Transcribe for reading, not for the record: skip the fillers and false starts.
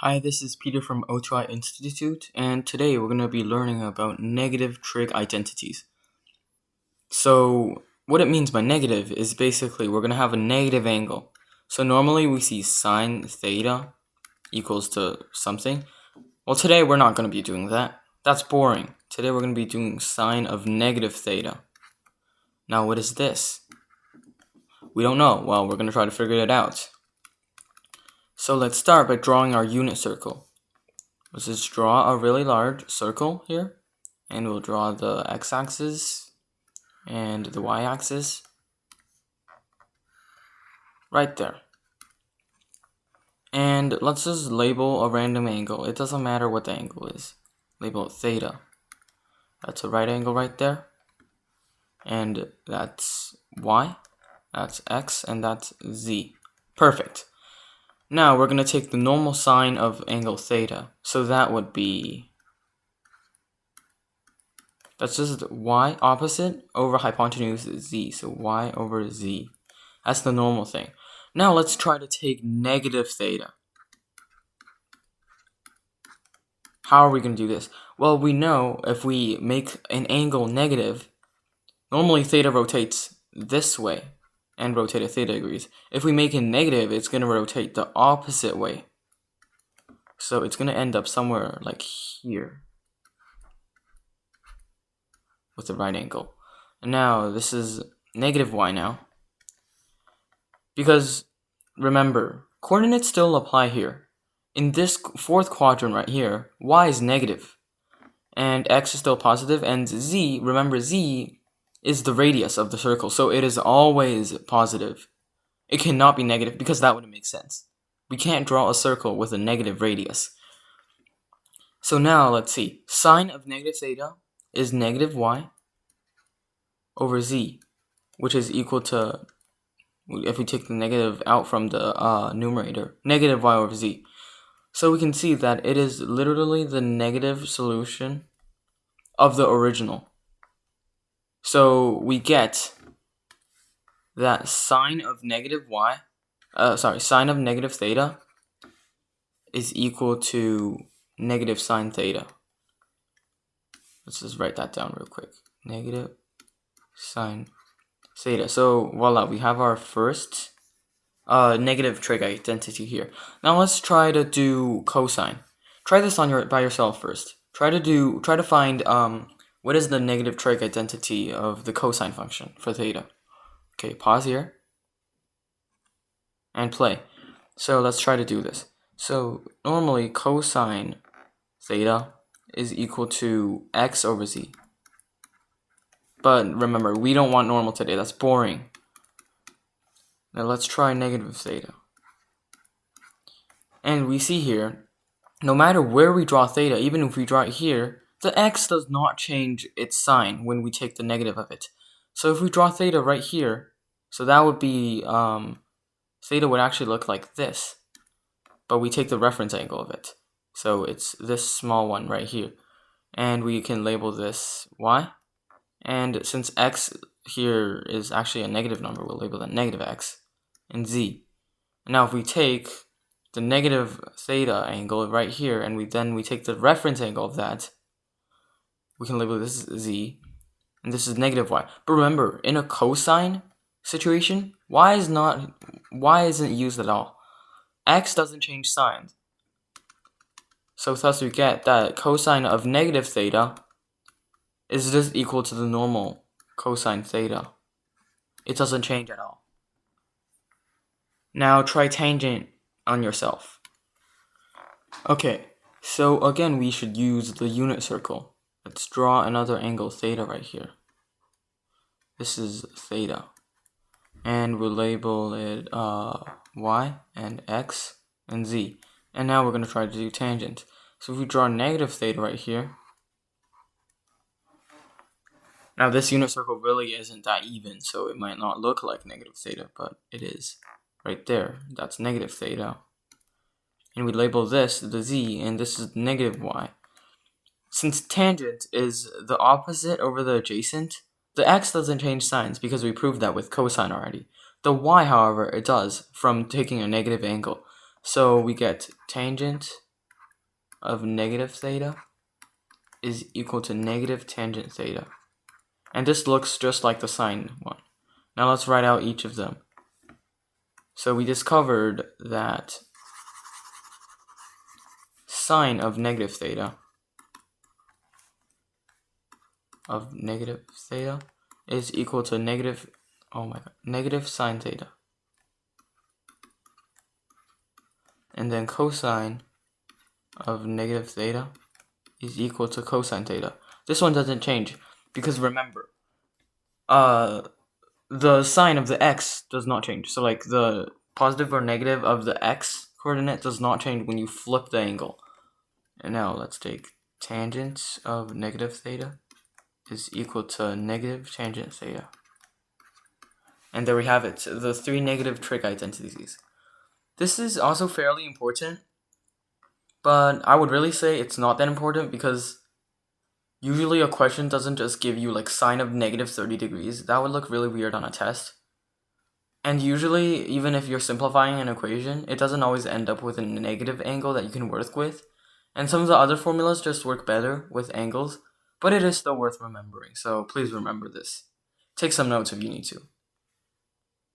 Hi, this is Peter from O2I Institute, and today we're going to be learning about negative trig identities. So, what it means by negative is basically we're going to have a negative angle. So normally we see sine theta equals to something. Well, today we're not going to be doing that. That's boring. Today we're going to be doing sine of negative theta. Now, what is this? We don't know. Well, we're going to try to figure it out. So let's start by drawing our unit circle. Let's just draw a really large circle here, and we'll draw the x-axis and the y-axis right there. And let's just label a random angle. It doesn't matter what the angle is. Label it theta. That's a right angle right there. And that's y, that's x, and that's z. Perfect. Now we're going to take the normal sine of angle theta. So that would be, that's just y opposite over hypotenuse z. So y over z. That's the normal thing. Now let's try to take negative theta. How are we going to do this? Well, we know if we make an angle negative, normally theta rotates this way and rotate at theta degrees. If we make it negative, it's going to rotate the opposite way. So it's going to end up somewhere like here with the right angle. And now this is negative y now. Because remember, coordinates still apply here. In this fourth quadrant right here, y is negative, and x is still positive, and z, remember z is the radius of the circle, so it is always positive. It cannot be negative because that wouldn't make sense. We can't draw a circle with a negative radius. So now let's see, sine of negative theta is negative y over z, which is equal to, if we take the negative out from the numerator, negative y over z. So we can see that it is literally the negative solution of the original. So we get that sine of negative theta is equal to negative sine theta. Let's just write that down real quick. Negative sine theta. So voila, we have our first negative trig identity here. Now let's try to do cosine. Try this on by yourself first. Try to find what is the negative trig identity of the cosine function for theta. Okay, pause here and play. So let's try to do this. So normally cosine theta is equal to x over z. But remember, we don't want normal today. That's boring. Now let's try negative theta. And we see here, no matter where we draw theta, even if we draw it here, the x does not change its sign when we take the negative of it. So if we draw theta right here, so that would be, theta would actually look like this. But we take the reference angle of it. So it's this small one right here. And we can label this y. And since x here is actually a negative number, we'll label that negative x and z. Now if we take the negative theta angle right here and we take the reference angle of that, we can label this z, and this is negative y. But remember, in a cosine situation, y isn't used at all. X doesn't change signs. So thus we get that cosine of negative theta is just equal to the normal cosine theta. It doesn't change at all. Now try tangent on yourself. Okay, so again we should use the unit circle. Let's draw another angle theta right here. This is theta. And we'll label it y and x and z. And now we're going to try to do tangent. So if we draw negative theta right here, now this unit circle really isn't that even, so it might not look like negative theta, but it is. Right there, that's negative theta. And we label this the z, and this is negative y. Since tangent is the opposite over the adjacent, the x doesn't change signs because we proved that with cosine already. The y, however, it does from taking a negative angle. So we get tangent of negative theta is equal to negative tangent theta. And this looks just like the sine one. Now let's write out each of them. So we discovered that sine of negative theta is equal to negative sine theta. And then cosine of negative theta is equal to cosine theta. This one doesn't change because remember, the sign of the x does not change. So like the positive or negative of the x coordinate does not change when you flip the angle. And now let's take tangent of negative theta is equal to negative tangent theta. And there we have it, the three negative trig identities. This is also fairly important, but I would really say it's not that important because usually a question doesn't just give you like sine of negative 30 degrees. That would look really weird on a test. And usually, even if you're simplifying an equation, it doesn't always end up with a negative angle that you can work with. And some of the other formulas just work better with angles, but it is still worth remembering, so please remember this. Take some notes if you need to.